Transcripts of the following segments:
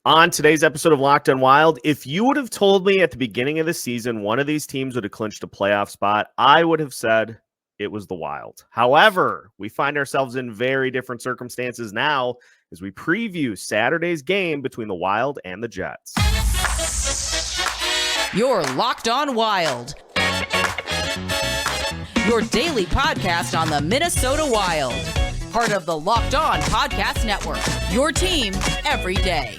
On today's episode of Locked on Wild, if you would have told me at the beginning of the season one of these teams would have clinched a playoff spot, I would have said it was the Wild. However, we find ourselves in very different circumstances now as we preview Saturday's game between the Wild and the Jets. You're Locked on Wild, your daily podcast on the Minnesota Wild, part of the Locked On Podcast Network, your team every day.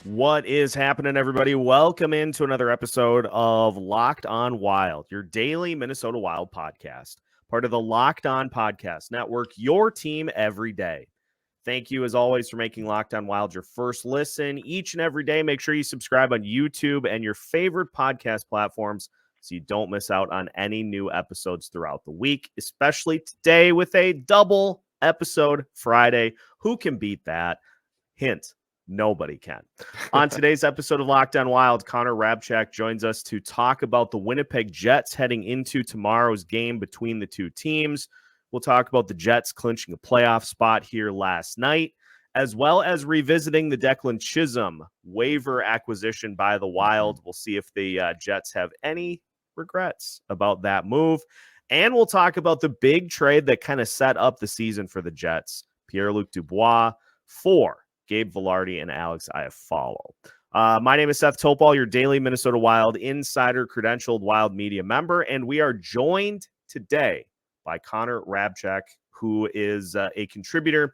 What is happening, everybody? Welcome into another episode of Locked on Wild, your daily Minnesota Wild podcast, part of the Locked On Podcast Network, your team every day. Thank you, as always, for making Locked on Wild your first listen each and every day. Make sure you subscribe on YouTube and your favorite podcast platforms so you don't miss out on any new episodes throughout the week, especially today with a double episode Friday. Who can beat that? Hint. Nobody can. On today's episode of Locked on Wild, Hrabchak joins us to talk about the Winnipeg Jets heading into tomorrow's game between the two teams. We'll talk about the Jets clinching a playoff spot here last night, as well as revisiting the Declan Chisholm waiver acquisition by the Wild. We'll see if the Jets have any regrets about that move. And we'll talk about the big trade that kind of set up the season for the Jets. Pierre-Luc Dubois for Gabe Vilardi and Alex Iafallo. My name is Seth Topol, your daily Minnesota Wild insider, credentialed Wild media member, and we are joined today by Hrabchak, who is a contributor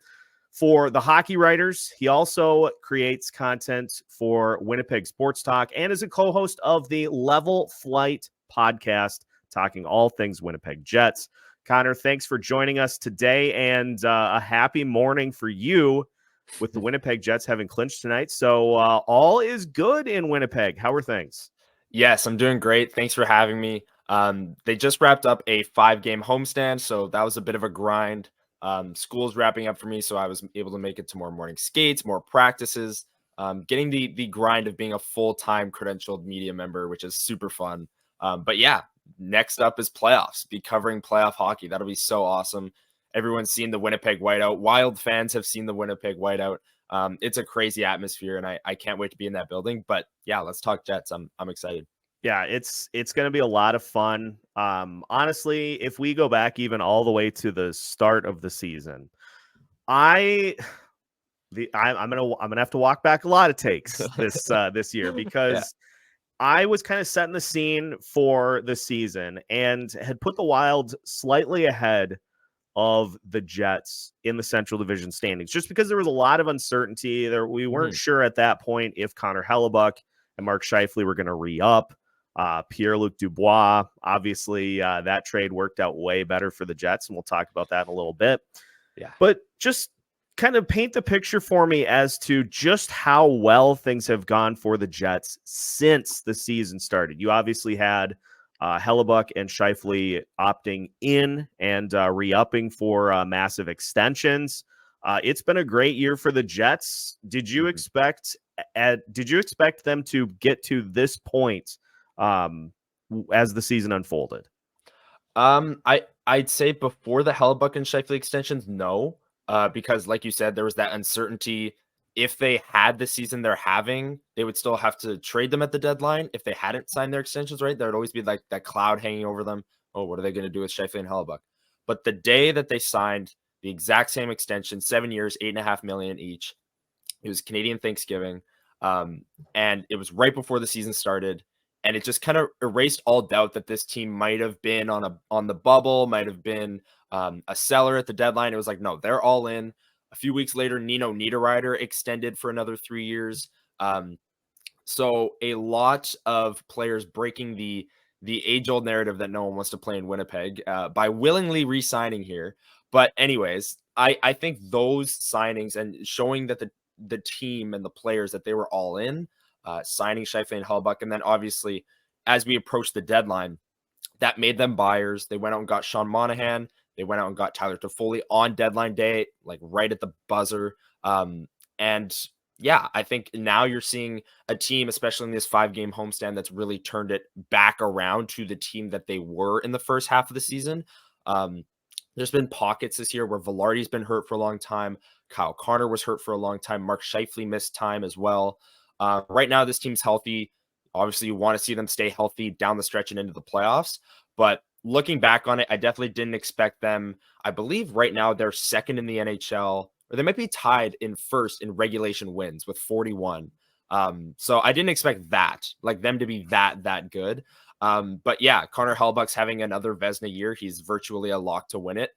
for the Hockey Writers. He also creates content for Winnipeg Sports Talk and is a co-host of the Level Flight podcast, talking all things Winnipeg Jets. Connor, thanks for joining us today, and a happy morning for you with the Winnipeg Jets having clinched tonight. So all is good in Winnipeg. How are things? Yes, I'm doing great. Thanks for having me. They just wrapped up a 5-game homestand, so that was a bit of a grind. School's wrapping up for me, so I was able to make it to more morning skates, more practices, getting the grind of being a full-time credentialed media member, which is super fun. But yeah, next up is playoffs, be covering playoff hockey. That'll be so awesome. Everyone's seen the Winnipeg whiteout. Wild fans have seen the Winnipeg whiteout. It's a crazy atmosphere, and I can't wait to be in that building. But yeah, let's talk Jets. I'm excited. Yeah, it's going to be a lot of fun. Honestly, if we go back even all the way to the start of the season, I'm gonna have to walk back a lot of takes this year because I was kind of setting the scene for the season and had put the Wild slightly ahead of the Jets in the Central Division standings, just because there was a lot of uncertainty there. We weren't sure at that point if Connor Hellebuyck and Mark Scheifele were going to re-up. Pierre-Luc Dubois, obviously that trade worked out way better for the Jets, and we'll talk about that in a little bit. Yeah. But just kind of paint the picture for me as to just how well things have gone for the Jets since the season started. You obviously had Hellebuyck and Scheifele opting in and re-upping for massive extensions. It's been a great year for the Jets. Did you expect them to get to this point as the season unfolded? I'd say before the Hellebuyck and Scheifele extensions, no, because like you said, there was that uncertainty. If they had the season they're having, they would still have to trade them at the deadline. If they hadn't signed their extensions, right, there would always be like that cloud hanging over them. Oh, what are they going to do with Scheifele and Hellebuyck? But the day that they signed the exact same extension, 7 years, $8.5 million each, it was Canadian Thanksgiving, and it was right before the season started, and it just kind of erased all doubt that this team might have been on the bubble, might have been a seller at the deadline. It was like, no, they're all in. A few weeks later, Nino Niederreiter extended for another 3 years. So a lot of players breaking the age-old narrative that no one wants to play in Winnipeg by willingly re-signing here. But anyways, I think those signings and showing that the team and the players that they were all in, signing Scheifele and Hellebuyck, and then obviously as we approach the deadline, that made them buyers. They went out and got Sean Monahan. They went out and got Tyler Toffoli on deadline day, like right at the buzzer. And yeah, I think now you're seeing a team, especially in this 5-game homestand, that's really turned it back around to the team that they were in the first half of the season. Um, there's been pockets this year where Velarde's been hurt for a long time. Kyle Connor was hurt for a long time. Mark Scheifele missed time as well. Right now, this team's healthy. Obviously, you want to see them stay healthy down the stretch and into the playoffs. But looking back on it, I definitely didn't expect them. I believe right now they're second in the NHL, or they might be tied in first in regulation wins with 41. So I didn't expect that, like them to be that good. But yeah, Connor Hellebuyck's having another Vezina year. He's virtually a lock to win it.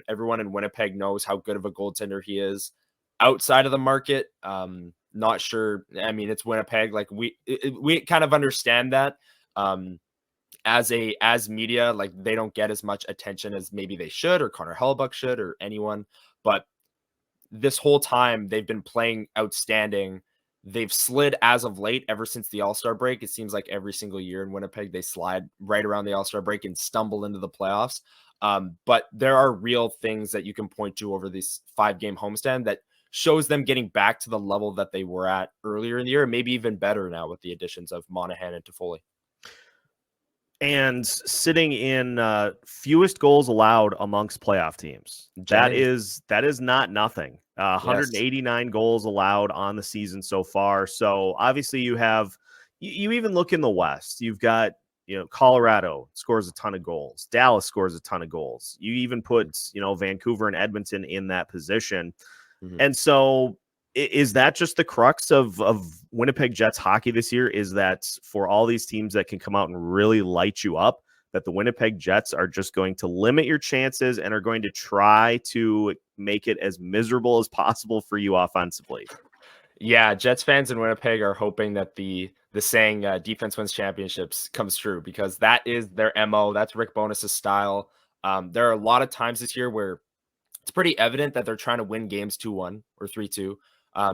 Everyone in Winnipeg knows how good of a goaltender he is. Outside of the market, not sure. I mean, it's Winnipeg. Like we kind of understand that. As media, like they don't get as much attention as maybe they should, or Connor Hellebuyck should, or anyone. But this whole time they've been playing outstanding. They've slid as of late ever since the All-Star break. It seems like every single year in Winnipeg, they slide right around the All-Star break and stumble into the playoffs. But there are real things that you can point to over this 5-game homestand that shows them getting back to the level that they were at earlier in the year, maybe even better now with the additions of Monahan and Toffoli. And sitting in fewest goals allowed amongst playoff teams. That is not nothing. 189 goals allowed on the season so far. So obviously you even look in the West. You've got, Colorado scores a ton of goals. Dallas scores a ton of goals. You even put, Vancouver and Edmonton in that position. Mm-hmm. And so is that just the crux of Winnipeg Jets hockey this year? Is that for all these teams that can come out and really light you up, that the Winnipeg Jets are just going to limit your chances and are going to try to make it as miserable as possible for you offensively? Yeah, Jets fans in Winnipeg are hoping that the saying defense wins championships comes true, because that is their MO. That's Rick Bowness's style. There are a lot of times this year where it's pretty evident that they're trying to win games 2-1 or 3-2.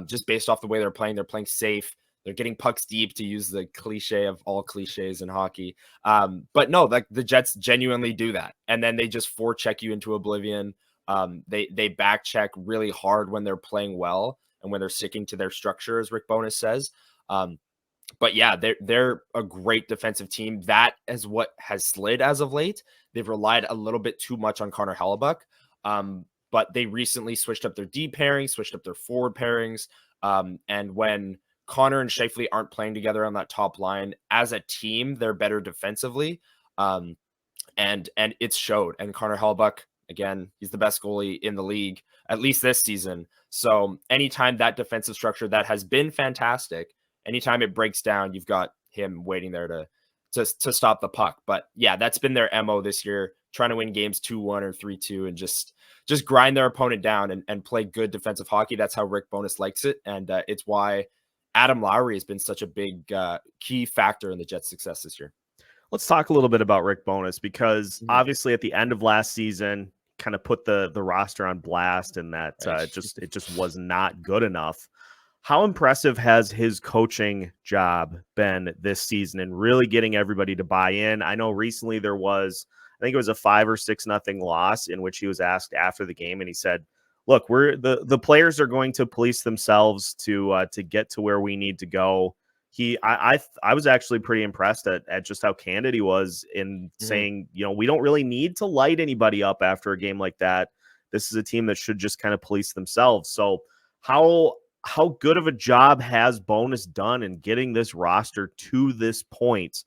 Just based off the way they're playing safe. They're getting pucks deep, to use the cliche of all cliches in hockey. But no, like the Jets genuinely do that. And then they just forecheck you into oblivion. They back check really hard when they're playing well and when they're sticking to their structure, as Rick Bowness says. But yeah, they're a great defensive team. That is what has slid as of late. They've relied a little bit too much on Connor Hellebuyck. But they recently switched up their D pairing, switched up their forward pairings. And when Connor and Scheifele aren't playing together on that top line, as a team, they're better defensively. And it's showed. And Connor Hellebuyck, again, he's the best goalie in the league, at least this season. So anytime that defensive structure that has been fantastic, anytime it breaks down, you've got him waiting there to stop the puck. But yeah, that's been their MO this year, trying to win games 2-1 or 3-2 and just grind their opponent down and play good defensive hockey. That's how Rick Bowness likes it. And it's why Adam Lowry has been such a big key factor in the Jets' success this year. Let's talk a little bit about Rick Bowness, because obviously at the end of last season, kind of put the roster on blast, and that it just was not good enough. How impressive has his coaching job been this season and really getting everybody to buy in? I know recently there was, I think it was a 5 or 6-0 loss, in which he was asked after the game, and he said, look, we're the players are going to police themselves to get to where we need to go. I was actually pretty impressed at just how candid he was in saying, we don't really need to light anybody up after a game like that. This is a team that should just kind of police themselves. So how good of a job has Bowness done in getting this roster to this point,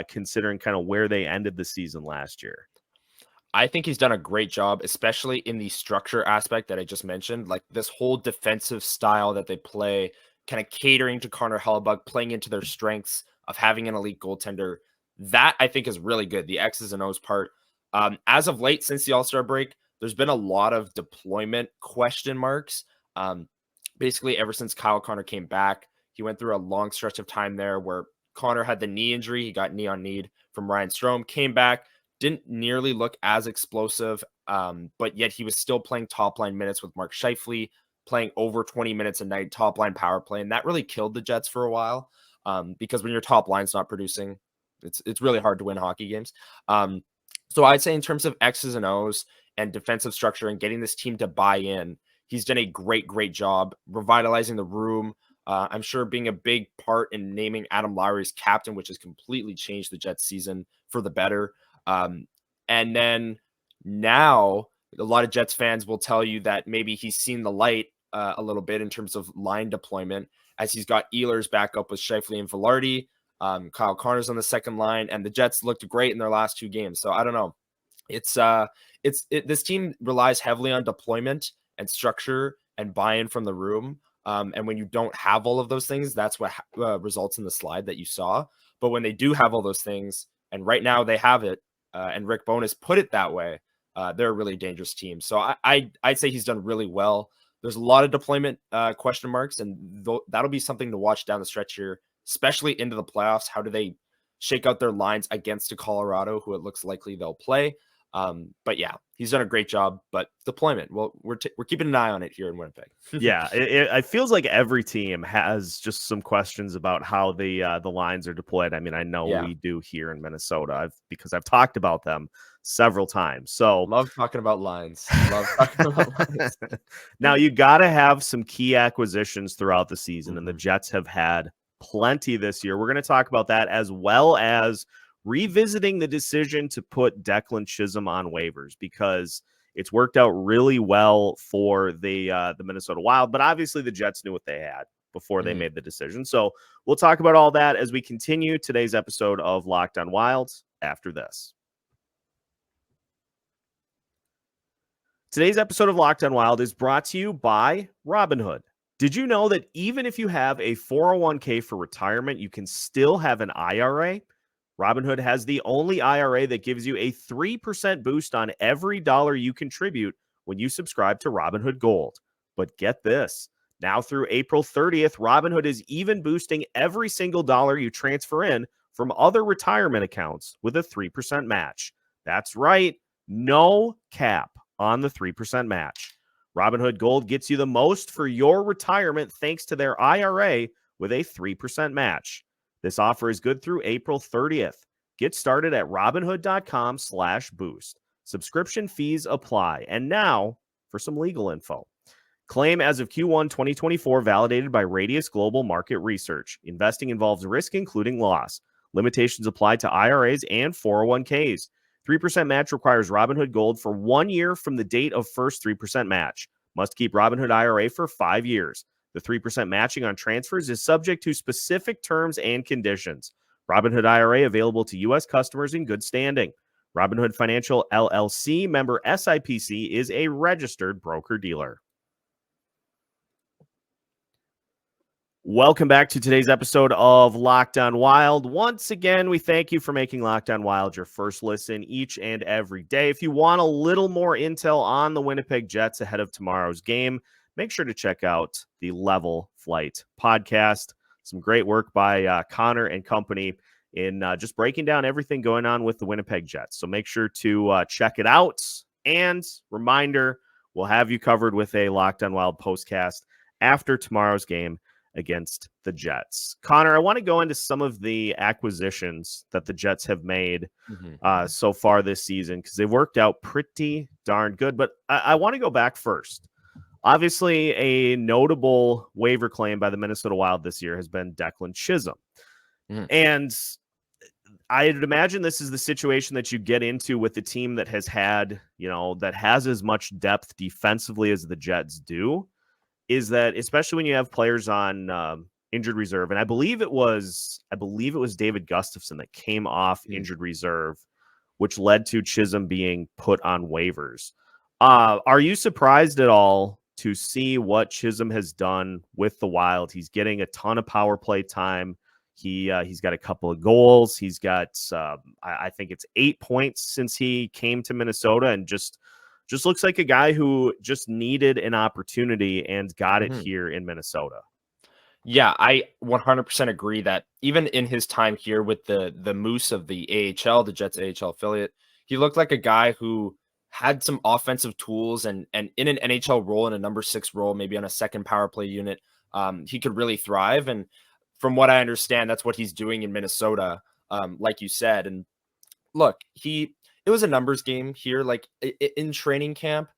considering kind of where they ended the season last year? I think he's done a great job, especially in the structure aspect that I just mentioned, like this whole defensive style that they play, kind of catering to Connor Hellebuyck, playing into their strengths of having an elite goaltender. That I think is really good. The X's and O's part. As of late, since the All-Star break, there's been a lot of deployment question marks. Basically, ever since Kyle Connor came back, he went through a long stretch of time there where Connor had the knee injury. He got knee on knee from Ryan Strome, came back, didn't nearly look as explosive, but yet he was still playing top-line minutes with Mark Scheifele, playing over 20 minutes a night, top-line power play, and that really killed the Jets for a while, because when your top line's not producing, it's really hard to win hockey games. So I'd say in terms of X's and O's and defensive structure and getting this team to buy in, He's done a great job revitalizing the room. I'm sure being a big part in naming Adam Lowry as captain, which has completely changed the Jets season for the better. And then now a lot of Jets fans will tell you that maybe he's seen the light a little bit in terms of line deployment, as he's got Ehlers back up with Scheifele and Velarde. Kyle Connor's on the second line, and the Jets looked great in their last 2 games. So I don't know. This team relies heavily on deployment and structure and buy-in from the room. And when you don't have all of those things, that's what results in the slide that you saw. But when they do have all those things, and right now they have it, and Rick Bowness put it that way, they're a really dangerous team. So I'd say he's done really well. There's a lot of deployment question marks, and that'll be something to watch down the stretch here, especially into the playoffs. How do they shake out their lines against a Colorado, who it looks likely they'll play? But yeah, he's done a great job. But deployment, well, we're keeping an eye on it here in Winnipeg. Yeah, it feels like every team has just some questions about how the lines are deployed. I mean, I know we do here in Minnesota because I've talked about them several times. So love talking about lines. Love talking about lines. Now you got to have some key acquisitions throughout the season, and the Jets have had plenty this year. We're going to talk about that, as well as revisiting the decision to put Declan Chisholm on waivers, because it's worked out really well for the Minnesota Wild. But obviously the Jets knew what they had before they made the decision. So we'll talk about all that as we continue today's episode of Locked on Wild after this. Today's episode of Locked on Wild is brought to you by Robinhood. Did you know that even if you have a 401k for retirement, you can still have an IRA? Robinhood has the only IRA that gives you a 3% boost on every dollar you contribute when you subscribe to Robinhood Gold. But get this, now through April 30th, Robinhood is even boosting every single dollar you transfer in from other retirement accounts with a 3% match. That's right, no cap on the 3% match. Robinhood Gold gets you the most for your retirement thanks to their IRA with a 3% match. This offer is good through April 30th. Get started at Robinhood.com/boost. Subscription fees apply. And now for some legal info. Claim as of Q1 2024 validated by Radius Global Market Research. Investing involves risk, including loss. Limitations apply to IRAs and 401ks. 3% match requires Robinhood Gold for 1 year from the date of first 3% match. Must keep Robinhood IRA for 5 years. The 3% matching on transfers is subject to specific terms and conditions. Robinhood IRA available to U.S. customers in good standing. Robinhood Financial LLC, member SIPC, is a registered broker-dealer. Welcome back to today's episode of Locked on Wild. Once again, we thank you for making Locked on Wild your first listen each and every day. If you want a little more intel on the Winnipeg Jets ahead of tomorrow's game, make sure to check out the Level Flight podcast. Some great work by Connor and company in just breaking down everything going on with the Winnipeg Jets. So make sure to check it out. And reminder, we'll have you covered with a Locked on Wild postcast after tomorrow's game against the Jets. Connor, I want to go into some of the acquisitions that the Jets have made so far this season, because they've worked out pretty darn good. But I want to go back first. Obviously, a notable waiver claim by the Minnesota Wild this year has been Declan Chisholm. And I'd imagine this is the situation that you get into with the team that has had, that has as much depth defensively as the Jets do, is that especially when you have players on injured reserve, and I believe it was David Gustafsson that came off injured reserve, which led to Chisholm being put on waivers. Are you surprised at all to see what Chisholm has done with the Wild? He's getting a ton of power play time. He's got a couple of goals. He's got I think it's 8 points since he came to Minnesota, and just looks like a guy who just needed an opportunity and got it here in Minnesota. Yeah, I 100% agree that even in his time here with the Moose of the AHL, the Jets AHL affiliate, he looked like a guy who had some offensive tools, and in an NHL role, in a number 6 role, maybe on a second power play unit, he could really thrive. And from what I understand, that's what he's doing in Minnesota, like you said. And look, it was a numbers game here. Like in training camp,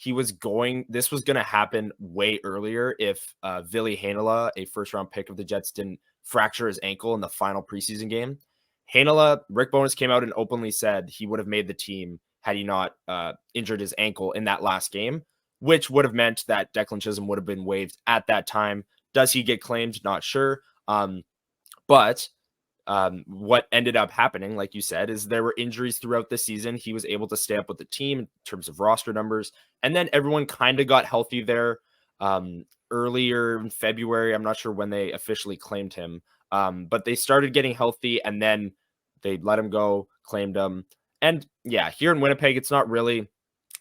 this was going to happen way earlier if Ville Heinola, a first-round pick of the Jets, didn't fracture his ankle in the final preseason game. Heinola, Rick Bowness came out and openly said he would have made the team had he not injured his ankle in that last game, which would have meant that Declan Chisholm would have been waived at that time. Does he get claimed? Not sure. But what ended up happening, like you said, is there were injuries throughout the season. He was able to stay up with the team in terms of roster numbers. And then everyone kind of got healthy there earlier in February. I'm not sure when they officially claimed him. But they started getting healthy, and then they let him go, claimed him. And yeah, here in Winnipeg, it's not really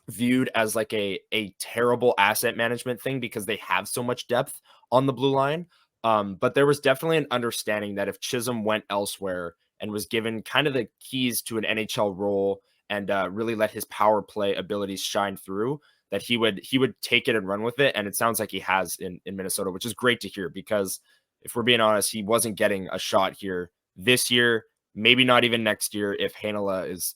viewed as like a terrible asset management thing because they have so much depth on the blue line. But there was definitely an understanding that if Chisholm went elsewhere and was given kind of the keys to an NHL role and really let his power play abilities shine through, that he would take it and run with it. And it sounds like he has in Minnesota, which is great to hear, because if we're being honest, he wasn't getting a shot here this year, maybe not even next year if Heinola is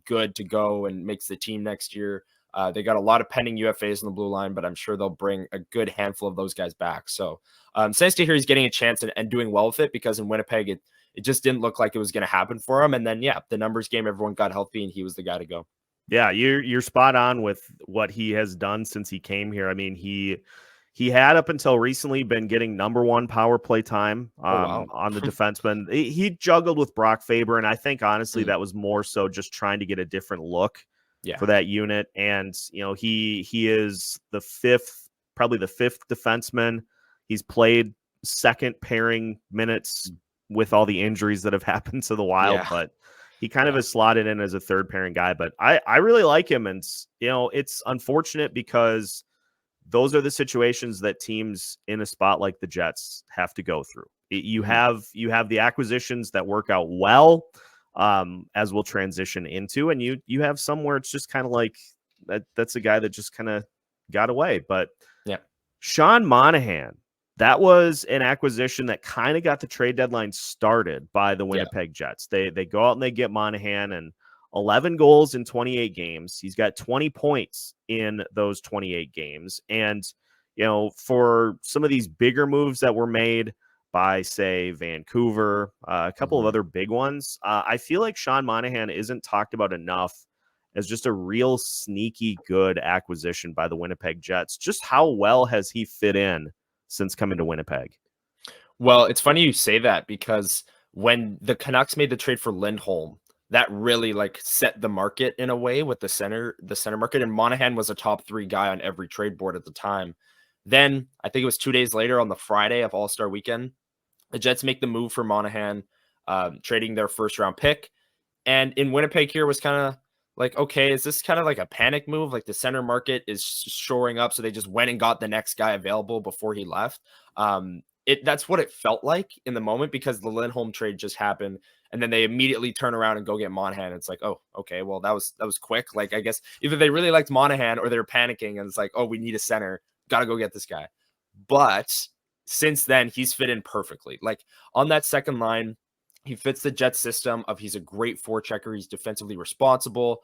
good to go and makes the team next year. They got a lot of pending UFAs on the blue line, but I'm sure they'll bring a good handful of those guys back. So it's nice to hear he's getting a chance and doing well with it, because in Winnipeg, it just didn't look like it was going to happen for him. And then, yeah, the numbers game, everyone got healthy and he was the guy to go. Yeah, you're spot on with what he has done since he came here. I mean, he had up until recently been getting number one power play time on the defenseman. He juggled with Brock Faber, and I think honestly that was more so just trying to get a different look for that unit. And he is probably the fifth defenseman. He's played second pairing minutes with all the injuries that have happened to the Wild, but he kind of is slotted in as a third pairing guy. But I really like him, and it's unfortunate because those are the situations that teams in a spot like the Jets have to go through. You have the acquisitions that work out well, as we'll transition into, and you have somewhere it's just kind of like that's a guy that just kind of got away. But Sean Monahan, that was an acquisition that kind of got the trade deadline started by the Winnipeg Jets. They go out and they get Monahan, and 11 goals in 28 games. He's got 20 points in those 28 games. And, for some of these bigger moves that were made by, say, Vancouver, a couple of other big ones, I feel like Sean Monahan isn't talked about enough as just a real sneaky good acquisition by the Winnipeg Jets. Just how well has he fit in since coming to Winnipeg? Well, it's funny you say that, because when the Canucks made the trade for Lindholm, that really set the market in a way with the center market. And Monahan was a top 3 guy on every trade board at the time. Then I think it was 2 days later on the Friday of All-Star weekend, the Jets make the move for Monahan, trading their first round pick. And in Winnipeg here was kind of like, okay, is this kind of like a panic move? Like the center market is shoring up. So they just went and got the next guy available before he left. That's what it felt like in the moment, because the Lindholm trade just happened. And then they immediately turn around and go get Monahan. It's like, oh, okay, well, that was quick. Like, I guess either they really liked Monahan or they're panicking and it's like, oh, we need a center. Got to go get this guy. But since then, he's fit in perfectly. Like on that second line, he fits the Jets system of he's a great forechecker. He's defensively responsible.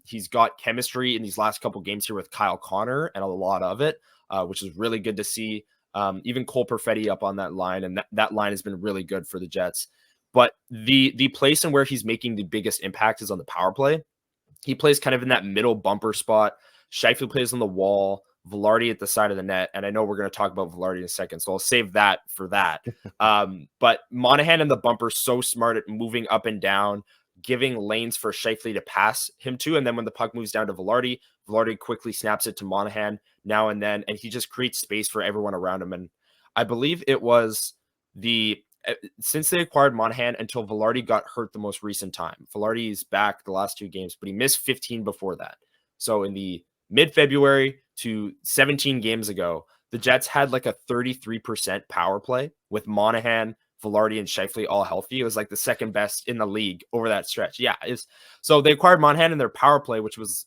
He's got chemistry in these last couple games here with Kyle Connor and a lot of it, which is really good to see. Even Cole Perfetti up on that line, and that line has been really good for the Jets. But the place and where he's making the biggest impact is on the power play. He plays kind of in that middle bumper spot. Scheifele plays on the wall, Velarde at the side of the net. And I know we're going to talk about Velarde in a second, so I'll save that for that. But Monahan in the bumper, so smart at moving up and down, giving lanes for Scheifele to pass him to. And then when the puck moves down to Velarde, Velarde quickly snaps it to Monahan now and then, and he just creates space for everyone around him. And I believe it was since they acquired Monahan until Velarde got hurt the most recent time. Velarde is back the last 2 games, but he missed 15 before that. So in the mid-February to 17 games ago, the Jets had like a 33% power play with Monahan, Velarde, and Scheifele all healthy. It was like the second best in the league over that stretch. Yeah. So they acquired Monahan in their power play, which was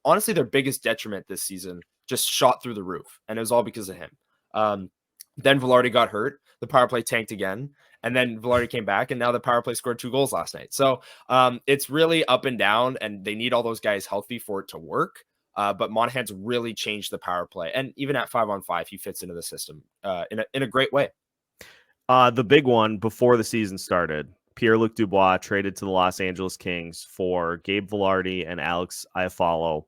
honestly their biggest detriment this season, just shot through the roof. And it was all because of him. Then Velarde got hurt. The power play tanked again. And then Velarde came back, and now the power play scored 2 goals last night. So it's really up and down, and they need all those guys healthy for it to work. But Monahan's really changed the power play. And even at 5-on-5, he fits into the system in a great way. The big one before the season started, Pierre-Luc Dubois traded to the Los Angeles Kings for Gabe Vilardi and Alex Iafallo.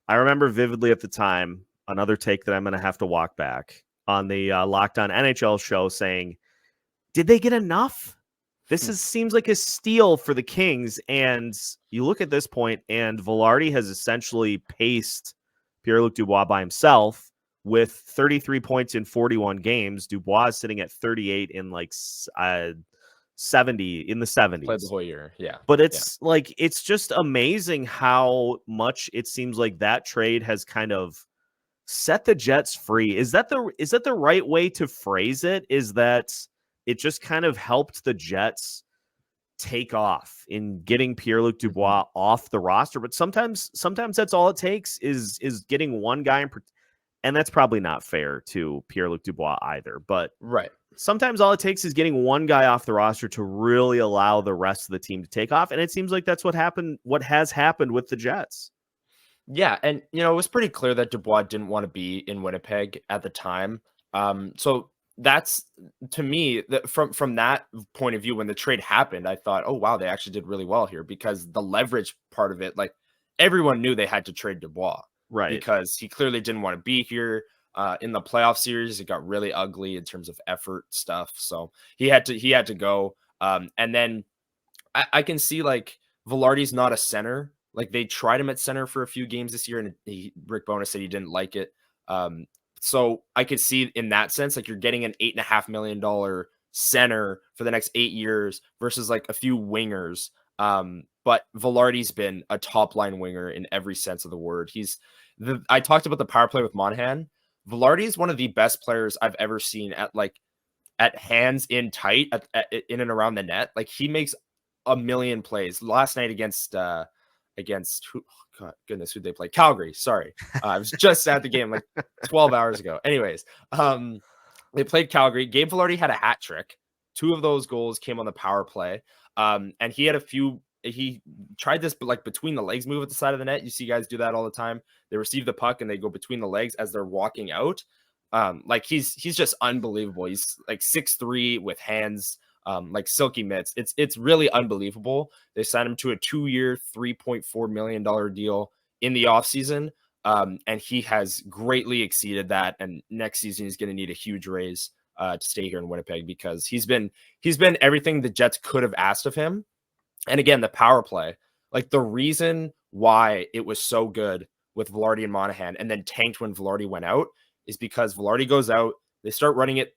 I remember vividly at the time, another take that I'm going to have to walk back on the Locked On NHL show saying, did they get enough? This seems like a steal for the Kings. And you look at this point, and Vilardi has essentially paced Pierre-Luc Dubois by himself with 33 points in 41 games. Dubois is sitting at 38 in like 70 in the 70s. Played the whole year, yeah. But it's like, it's just amazing how much it seems like that trade has kind of set the Jets free. Is that the right way to phrase it? Is that it just kind of helped the Jets take off in getting Pierre-Luc Dubois off the roster? But sometimes that's all it takes is getting one guy and that's probably not fair to Pierre-Luc Dubois either. But right. Sometimes all it takes is getting one guy off the roster to really allow the rest of the team to take off. And it seems like that's what has happened with the Jets. Yeah. And, it was pretty clear that Dubois didn't want to be in Winnipeg at the time. So that's, to me, from that point of view, when the trade happened, I thought, oh, wow, they actually did really well here, because the leverage part of it, like, everyone knew they had to trade Dubois. Right. Because he clearly didn't want to be here. In the playoff series, it got really ugly in terms of effort stuff. So he had to go. And then I can see, like, Vilardi's not a center. Like, they tried him at center for a few games this year, and Rick Bowness said he didn't like it. So I could see in that sense, like, you're getting an $8.5 million center for the next 8 years versus like a few wingers. But Vilardi's been a top line winger in every sense of the word. I talked about the power play with Monahan. Vilardi is one of the best players I've ever seen at hands in tight in and around the net. Like, he makes a million plays. Last night against who? Oh, God, goodness, who'd they play? Calgary. Sorry, I was just at the game like 12 hours ago. Anyways, they played Calgary. Gabe Vilardi had a hat trick. 2 of those goals came on the power play, and he had a few. He tried this, but like between the legs move at the side of the net. You see guys do that all the time. They receive the puck and they go between the legs as they're walking out. Like, he's just unbelievable. He's like 6'3" with hands, like silky mitts. It's really unbelievable. They signed him to a 2-year, $3.4 million deal in the offseason. And he has greatly exceeded that. And next season, he's going to need a huge raise to stay here in Winnipeg, because he's been everything the Jets could have asked of him. And again, the power play, like, the reason why it was so good with Vilardi and Monahan and then tanked when Vilardi went out is because Vilardi goes out, they start running it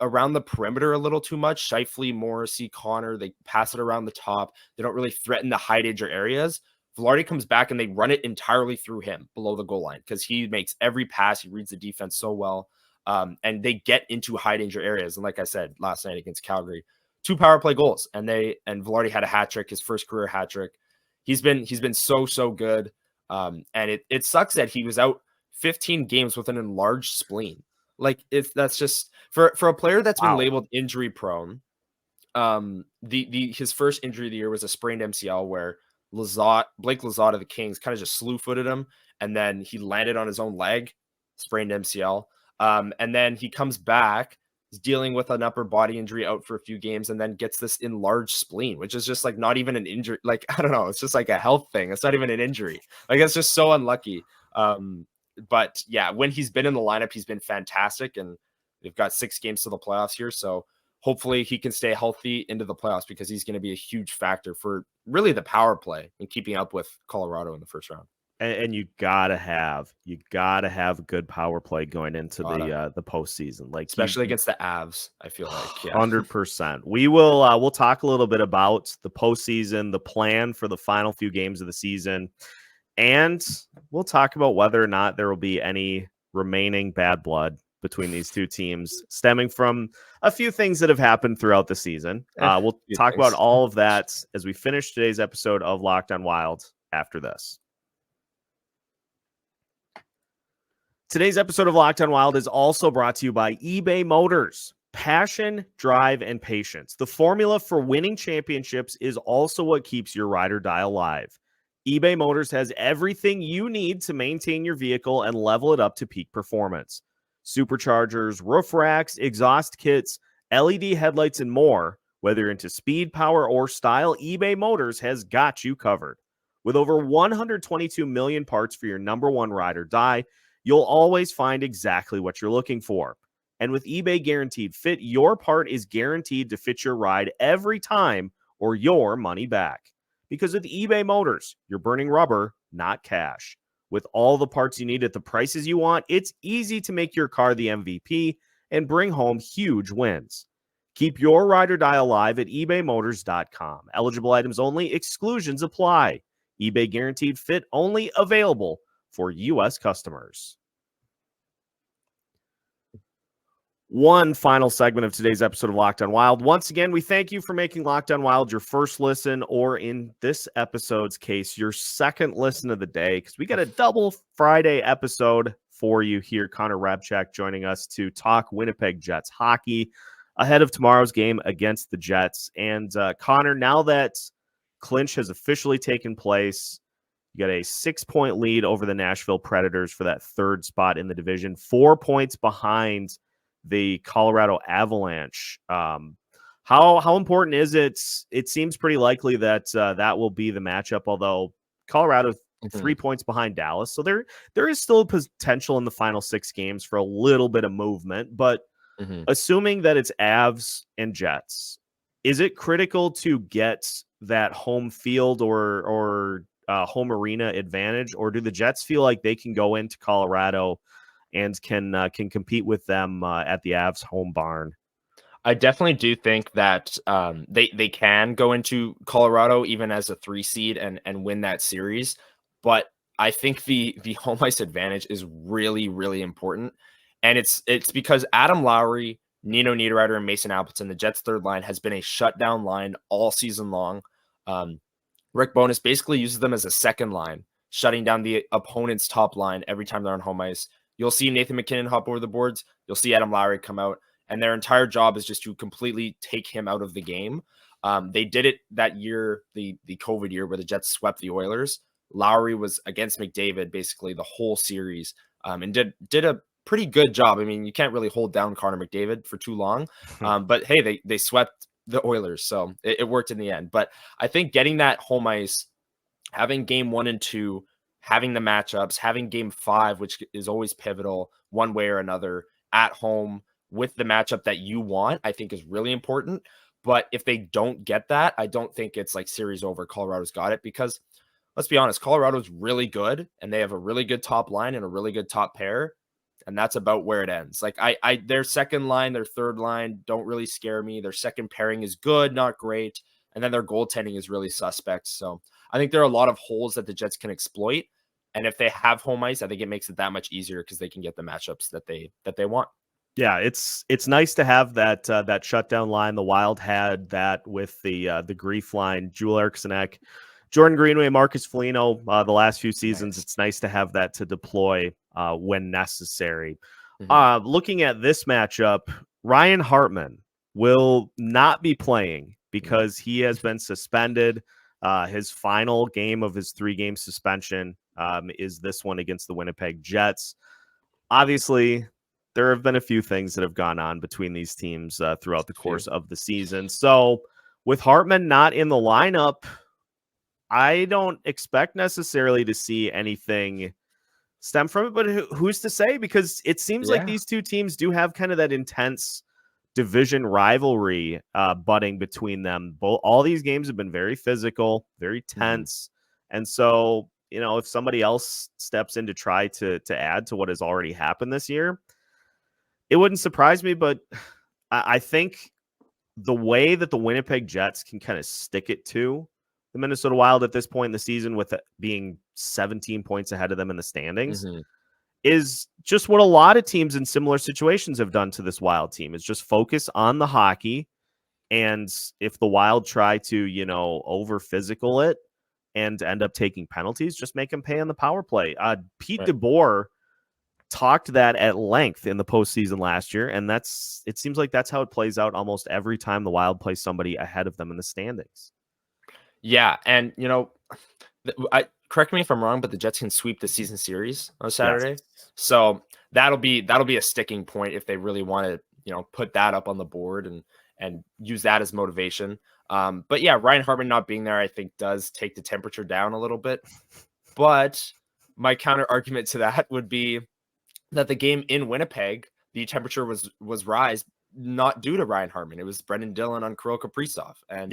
around the perimeter a little too much. Scheifele, Morrissey, Connor, they pass it around the top. They don't really threaten the high danger areas. Vilardi comes back and they run it entirely through him below the goal line, because he makes every pass. He reads the defense so well. And they get into high danger areas. And like I said, last night against Calgary, 2 power play goals, and Vilardi had a hat trick, his first career hat trick. He's been so good. And it sucks that he was out 15 games with an enlarged spleen. Like, that's just for a player that's been labeled injury prone. His first injury of the year was a sprained MCL, where Blake Lizotte of the Kings kind of just slew footed him, and then he landed on his own leg, sprained MCL. And then he comes back, is dealing with an upper body injury, out for a few games, and then gets this enlarged spleen, which is just like not even an injury. Like, I don't know. It's just like a health thing. It's not even an injury. Like, it's just so unlucky. But yeah, when he's been in the lineup, he's been fantastic, and they've got 6 games to the playoffs here. So hopefully he can stay healthy into the playoffs, because he's going to be a huge factor for really the power play and keeping up with Colorado in the first round. And you gotta have a good power play going into the postseason, like especially against the Avs. I feel like 100%. We'll talk a little bit about the postseason, the plan for the final few games of the season, and we'll talk about whether or not there will be any remaining bad blood between these two teams, stemming from a few things that have happened throughout the season. We'll talk about all of that as we finish today's episode of Locked On Wild after this. Today's episode of Locked On Wild is also brought to you by eBay Motors. Passion, drive, and patience. The formula for winning championships is also what keeps your ride or die alive. eBay Motors has everything you need to maintain your vehicle and level it up to peak performance. Superchargers, roof racks, exhaust kits, LED headlights, and more. Whether you're into speed, power, or style, eBay Motors has got you covered. With over 122 million parts for your number one ride or die, you'll always find exactly what you're looking for. And with eBay Guaranteed Fit, your part is guaranteed to fit your ride every time or your money back. Because with eBay Motors, you're burning rubber, not cash. With all the parts you need at the prices you want, it's easy to make your car the MVP and bring home huge wins. Keep your ride or die alive at ebaymotors.com. Eligible items only. Exclusions apply. eBay Guaranteed Fit only available for U.S. customers. One final segment of today's episode of Locked On Wild. Once again, we thank you for making Locked On Wild your first listen, or in this episode's case, your second listen of the day, because we got a double Friday episode for you here. Connor Hrabchak joining us to talk Winnipeg Jets hockey ahead of tomorrow's game against the Jets. And Connor, now that clinch has officially taken place, you got a 6-point lead over the Nashville Predators for that third spot in the division, 4 points behind the Colorado Avalanche. How important is it? It seems pretty likely that that will be the matchup, although Colorado 3 points behind Dallas. So there is still potential in the final 6 games for a little bit of movement. But assuming that it's Avs and Jets, is it critical to get that home field or home arena advantage, or do the Jets feel like they can go into Colorado and can compete with them at the Avs home barn? I definitely do think that they can go into Colorado even as a 3 seed and win that series. But I think the home ice advantage is really, really important. And it's because Adam Lowry, Nino Niederreiter, and Mason Appleton, the Jets' third line, has been a shutdown line all season long. Rick Bowness basically uses them as a second line, shutting down the opponent's top line every time they're on home ice. You'll see Nathan McKinnon hop over the boards. You'll see Adam Lowry come out, and their entire job is just to completely take him out of the game. They did it that year, the COVID year, where the Jets swept the Oilers. Lowry was against McDavid basically the whole series, and did a pretty good job. I mean, you can't really hold down Connor McDavid for too long, but hey, they swept the Oilers, so it worked in the end. But I think getting that home ice, having game 1 and 2, having the matchups, having game 5, which is always pivotal one way or another at home with the matchup that you want, I think is really important. But if they don't get that, I don't think it's like series over. Colorado's got it, because let's be honest, Colorado's really good and they have a really good top line and a really good top pair. And that's about where it ends. Like their second line, their third line don't really scare me. Their second pairing is good, not great. And then their goaltending is really suspect. So I think there are a lot of holes that the Jets can exploit. And if they have home ice, I think it makes it that much easier because they can get the matchups that they want. Yeah, it's nice to have that shutdown line. The Wild had that with the grief line, Joel Eriksson, Jordan Greenway, Marcus Foligno, the last few seasons. Nice. It's nice to have that to deploy when necessary. Looking at this matchup, Ryan Hartman will not be playing because he has been suspended. His final game of his 3-game suspension is this one against the Winnipeg Jets. Obviously, there have been a few things that have gone on between these teams throughout the course of the season. So with Hartman not in the lineup, I don't expect necessarily to see anything stem from it, but who's to say? Because it seems like these two teams do have kind of that intense division rivalry budding between them. All these games have been very physical, very tense. And so, you know, if somebody else steps in to try to add to what has already happened this year, it wouldn't surprise me. But I think the way that the Winnipeg Jets can kind of stick it to the Minnesota Wild at this point in the season, with it being 17 points ahead of them in the standings, is just what a lot of teams in similar situations have done to this Wild team, is just focus on the hockey. And if the Wild try to, you know, over physical it and end up taking penalties, just make them pay on the power play. Pete DeBoer talked that at length in the postseason last year, and it seems like that's how it plays out almost every time the Wild play somebody ahead of them in the standings. Yeah, and you know, correct me if I'm wrong, but the Jets can sweep the season series on Saturday. Yes. So that'll be a sticking point if they really want to, put that up on the board and use that as motivation. But yeah, Ryan Hartman not being there, I think, does take the temperature down a little bit. But my counter argument to that would be that the game in Winnipeg, the temperature was rise not due to Ryan Hartman. It was Brendan Dillon on Kirill Kaprizov. And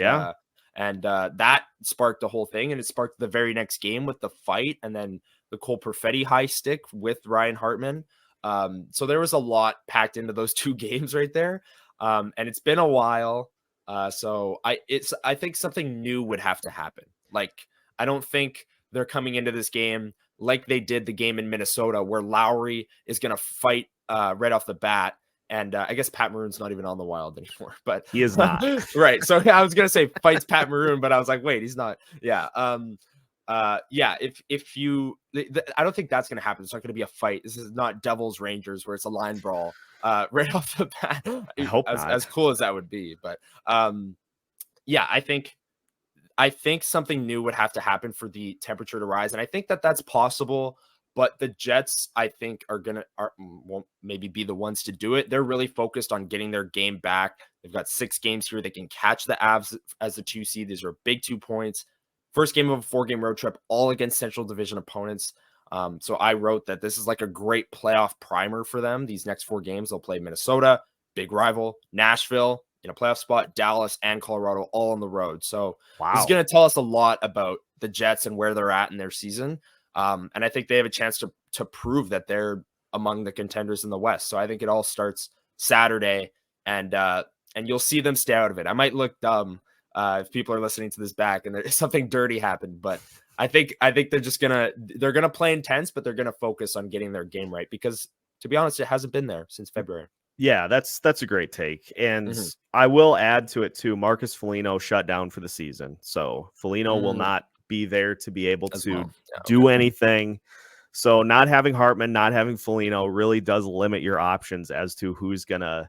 that sparked the whole thing. And it sparked the very next game with the fight and then the Cole Perfetti high stick with Ryan Hartman. So there was a lot packed into those two games right there. And it's been a while. So I think something new would have to happen. Like, I don't think they're coming into this game like they did the game in Minnesota, where Lowry is going to fight right off the bat. And I guess Pat Maroon's not even on the Wild anymore, but he is not. Right. So I was going to say fights Pat Maroon, but I was like, wait, he's not. Yeah. Yeah. If you, I don't think that's going to happen. It's not going to be a fight. This is not Devils Rangers where it's a line brawl right off the bat. I hope not. As cool as that would be. But yeah, I think something new would have to happen for the temperature to rise. And I think that that's possible, but the Jets, I think, won't maybe be the ones to do it. They're really focused on getting their game back. They've got 6 games here. They can catch the Avs as the 2 seed. These are big 2 points. First game of a 4-game road trip, all against Central Division opponents. So I wrote that this is like a great playoff primer for them. These next 4 games, they'll play Minnesota, big rival, Nashville, in a playoff spot, Dallas and Colorado all on the road. So This is going to tell us a lot about the Jets and where they're at in their season. And I think they have a chance to prove that they're among the contenders in the West. So I think it all starts Saturday, and you'll see them stay out of it. I might look dumb if people are listening to this back and there's something dirty happened, but I think they're gonna play intense, but they're gonna focus on getting their game right, because to be honest, it hasn't been there since February. Yeah, that's a great take. And I will add to it too, Marcus Foligno shut down for the season. So Foligno will not be there to be able to do anything. So not having Hartman, not having Foligno really does limit your options as to who's gonna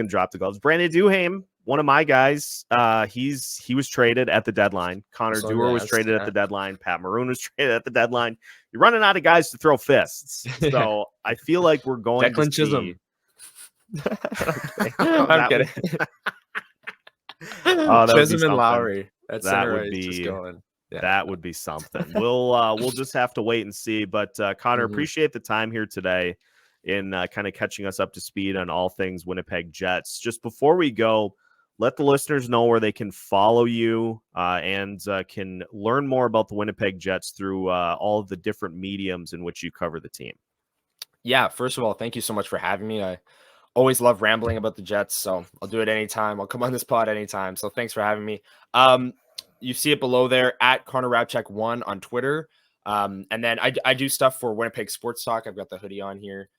drop the gloves. Brandon Duhaime, one of my guys, he was traded at the deadline. Connor Dewar was traded at the deadline. Pat Maroon was traded at the deadline. You're running out of guys to throw fists. So I feel like we're going Declan to Chisholm. I'm kidding. Chisholm and Lowry. That would be going. Yeah. That would be something. We'll just have to wait and see. But Connor, appreciate the time here today in kind of catching us up to speed on all things Winnipeg Jets. Just before we go, let the listeners know where they can follow you and can learn more about the Winnipeg Jets through all of the different mediums in which you cover the team. Yeah, first of all, thank you so much for having me. I always love rambling about the Jets, so I'll do it anytime. I'll come on this pod anytime. So thanks for having me. You see it below there at Connor Hrabchak 1 on Twitter. And then I do stuff for Winnipeg Sports Talk. I've got the hoodie on here.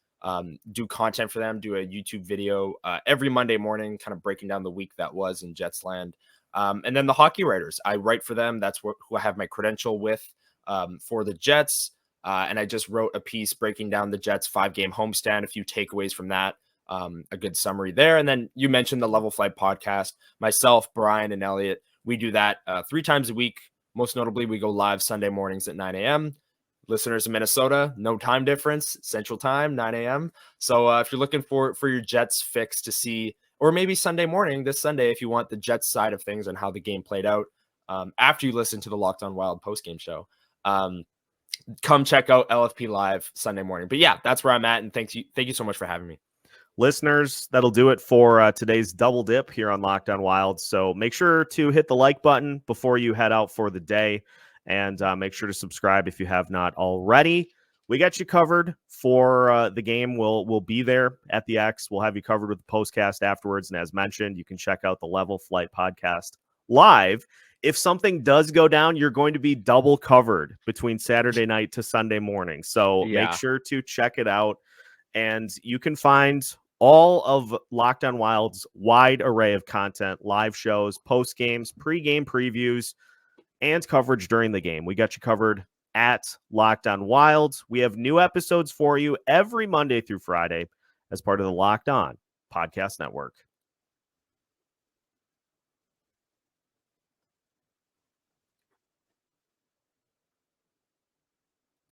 Do content for them, do a YouTube video every Monday morning, kind of breaking down the week that was in Jetsland. And then the Hockey Writers, I write for them. That's who I have my credential with for the Jets. And I just wrote a piece breaking down the Jets 5-game homestand, a few takeaways from that. A good summary there. And then you mentioned the Level Flight podcast. Myself, Brian, and Elliot, we do that 3 times a week. Most notably, we go live Sunday mornings at 9 a.m. Listeners in Minnesota, no time difference, Central Time, 9 a.m. So if you're looking for your Jets fix to see, or maybe Sunday morning, this Sunday, if you want the Jets side of things and how the game played out after you listen to the Locked On Wild postgame show, come check out LFP Live Sunday morning. But yeah, that's where I'm at. And thank you so much for having me. Listeners, that'll do it for today's double dip here on Locked On Wild. So make sure to hit the like button before you head out for the day, and make sure to subscribe if you have not already. We got you covered for the game. We'll be there at the X. We'll have you covered with the postcast afterwards. And as mentioned, you can check out the Level Flight podcast live. If something does go down, you're going to be double covered between Saturday night to Sunday morning. So make sure to check it out. And you can find all of Locked On Wild's wide array of content, live shows, post games, pre-game previews, and coverage during the game. We got you covered at Locked On Wild. We have new episodes for you every Monday through Friday as part of the Locked On Podcast Network.